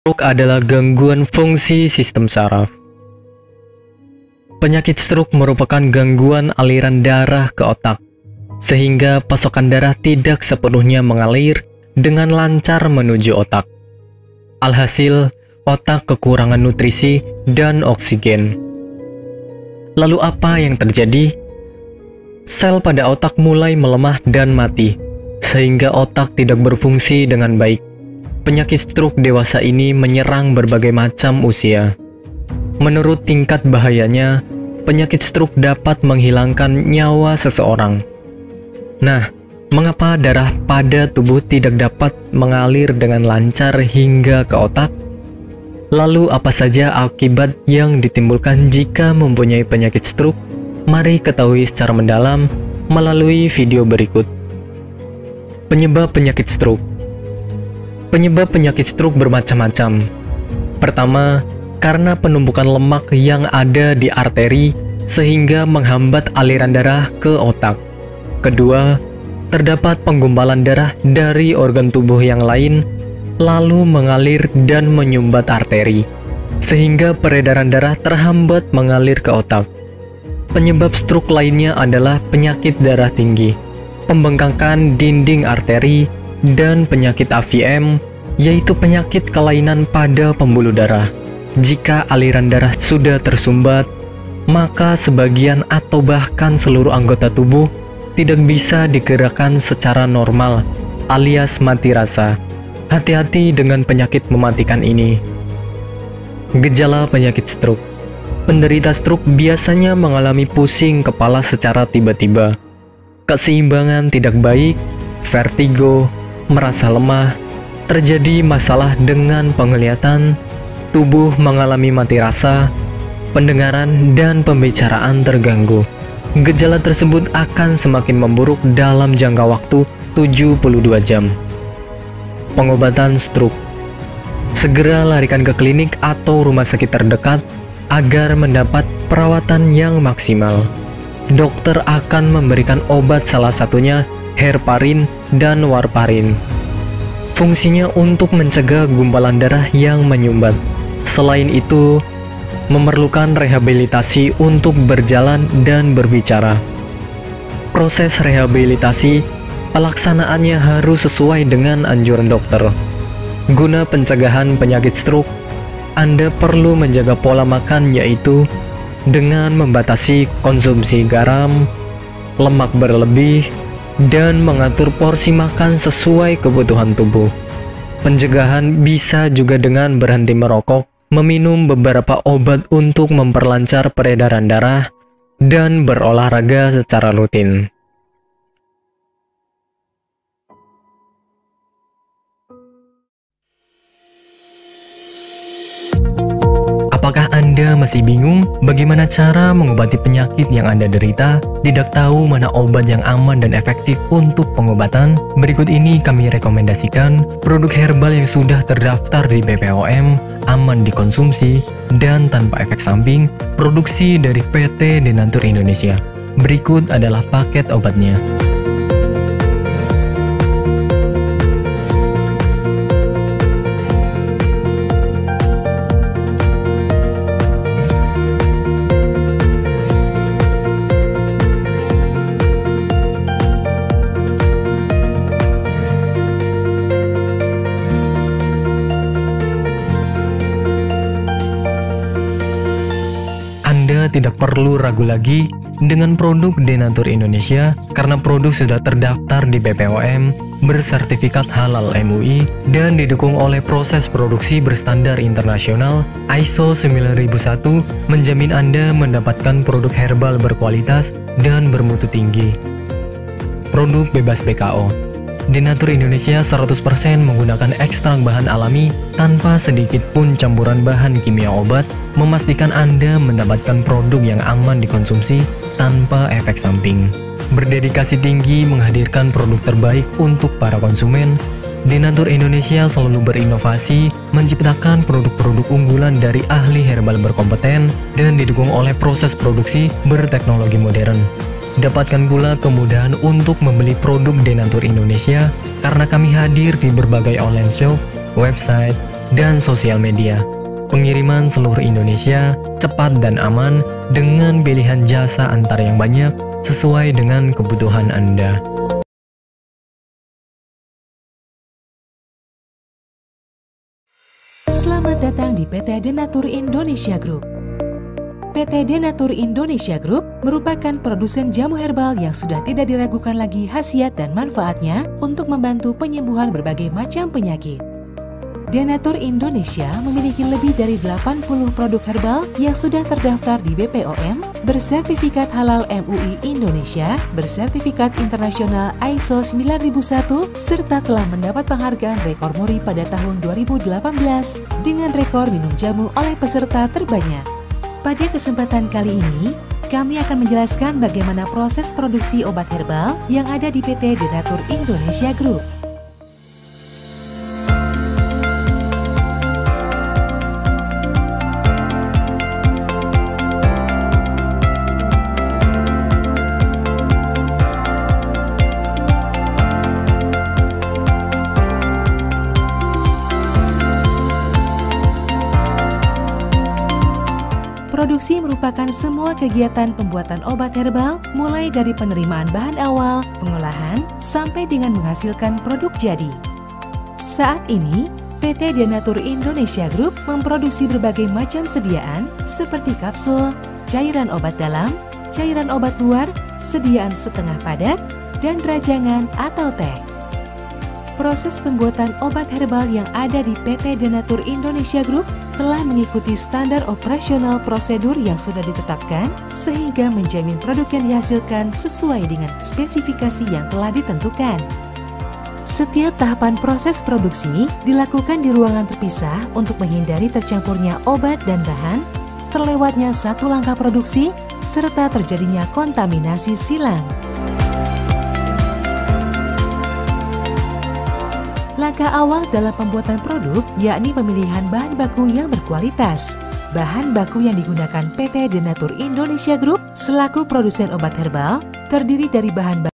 Stroke adalah gangguan fungsi sistem saraf. Penyakit stroke merupakan gangguan aliran darah ke otak, sehingga pasokan darah tidak sepenuhnya mengalir dengan lancar menuju otak. Alhasil, otak kekurangan nutrisi dan oksigen. Lalu apa yang terjadi? Sel pada otak mulai melemah dan mati, sehingga otak tidak berfungsi dengan baik. Penyakit stroke dewasa ini menyerang berbagai macam usia. Menurut tingkat bahayanya, penyakit stroke dapat menghilangkan nyawa seseorang. Nah, mengapa darah pada tubuh tidak dapat mengalir dengan lancar hingga ke otak? Lalu apa saja akibat yang ditimbulkan jika mempunyai penyakit stroke? Mari ketahui secara mendalam melalui video berikut. Penyebab penyakit stroke. Penyebab penyakit stroke bermacam-macam. Pertama, karena penumpukan lemak yang ada di arteri sehingga menghambat aliran darah ke otak. Kedua, terdapat penggumpalan darah dari organ tubuh yang lain lalu mengalir dan menyumbat arteri, sehingga peredaran darah terhambat mengalir ke otak. Penyebab stroke lainnya adalah penyakit darah tinggi, pembengkakan dinding arteri, dan penyakit AVM, yaitu penyakit kelainan pada pembuluh darah. Jika aliran darah sudah tersumbat, maka sebagian atau bahkan seluruh anggota tubuh tidak bisa digerakkan secara normal, alias mati rasa. Hati-hati dengan penyakit mematikan ini. Gejala penyakit stroke. Penderita stroke biasanya mengalami pusing kepala secara tiba-tiba, keseimbangan tidak baik, vertigo, merasa lemah, terjadi masalah dengan penglihatan, tubuh mengalami mati rasa, pendengaran dan pembicaraan terganggu. Gejala tersebut akan semakin memburuk dalam jangka waktu 72 jam. Pengobatan stroke. Segera larikan ke klinik atau rumah sakit terdekat agar mendapat perawatan yang maksimal. Dokter akan memberikan obat, salah satunya heparin dan warfarin. Fungsinya untuk mencegah gumpalan darah yang menyumbat. Selain itu, memerlukan rehabilitasi untuk berjalan dan berbicara. Proses rehabilitasi, pelaksanaannya harus sesuai dengan anjuran dokter. Guna pencegahan penyakit stroke, Anda perlu menjaga pola makan, yaitu dengan membatasi konsumsi garam, lemak berlebih, dan mengatur porsi makan sesuai kebutuhan tubuh. Pencegahan bisa juga dengan berhenti merokok, meminum beberapa obat untuk memperlancar peredaran darah, dan berolahraga secara rutin. Apakah Anda masih bingung bagaimana cara mengobati penyakit yang Anda derita? Tidak tahu mana obat yang aman dan efektif untuk pengobatan? Berikut ini kami rekomendasikan produk herbal yang sudah terdaftar di BPOM, aman dikonsumsi, dan tanpa efek samping, produksi dari PT Denatur Indonesia. Berikut adalah paket obatnya. Anda tidak perlu ragu lagi dengan produk Denatur Indonesia karena produk sudah terdaftar di BPOM, bersertifikat halal MUI, dan didukung oleh proses produksi berstandar internasional ISO 9001, menjamin Anda mendapatkan produk herbal berkualitas dan bermutu tinggi. Produk bebas BKO. Denatur Indonesia 100% menggunakan ekstrak bahan alami tanpa sedikit pun campuran bahan kimia obat, memastikan Anda mendapatkan produk yang aman dikonsumsi tanpa efek samping. Berdedikasi tinggi menghadirkan produk terbaik untuk para konsumen, Denatur Indonesia selalu berinovasi, menciptakan produk-produk unggulan dari ahli herbal berkompeten dan didukung oleh proses produksi berteknologi modern. Dapatkan pula kemudahan untuk membeli produk Denatur Indonesia karena kami hadir di berbagai online shop, website, dan sosial media. Pengiriman seluruh Indonesia cepat dan aman dengan pilihan jasa antar yang banyak sesuai dengan kebutuhan Anda. Selamat datang di PT Denatur Indonesia Group. PT Denatur Indonesia Group merupakan produsen jamu herbal yang sudah tidak diragukan lagi khasiat dan manfaatnya untuk membantu penyembuhan berbagai macam penyakit. Denatur Indonesia memiliki lebih dari 80 produk herbal yang sudah terdaftar di BPOM, bersertifikat halal MUI Indonesia, bersertifikat internasional ISO 9001, serta telah mendapat penghargaan rekor muri pada tahun 2018 dengan rekor minum jamu oleh peserta terbanyak. Pada kesempatan kali ini, kami akan menjelaskan bagaimana proses produksi obat herbal yang ada di PT Denatur Indonesia Group. Produksi merupakan semua kegiatan pembuatan obat herbal, mulai dari penerimaan bahan awal, pengolahan, sampai dengan menghasilkan produk jadi. Saat ini, PT Denatur Indonesia Group memproduksi berbagai macam sediaan seperti kapsul, cairan obat dalam, cairan obat luar, sediaan setengah padat, dan rajangan atau teh. Proses pembuatan obat herbal yang ada di PT Denatur Indonesia Group telah mengikuti standar operasional prosedur yang sudah ditetapkan sehingga menjamin produk yang dihasilkan sesuai dengan spesifikasi yang telah ditentukan. Setiap tahapan proses produksi dilakukan di ruangan terpisah untuk menghindari tercampurnya obat dan bahan, terlewatnya satu langkah produksi, serta terjadinya kontaminasi silang. Langkah awal dalam pembuatan produk yakni pemilihan bahan baku yang berkualitas. Bahan baku yang digunakan PT Denatur Indonesia Group selaku produsen obat herbal terdiri dari bahan baku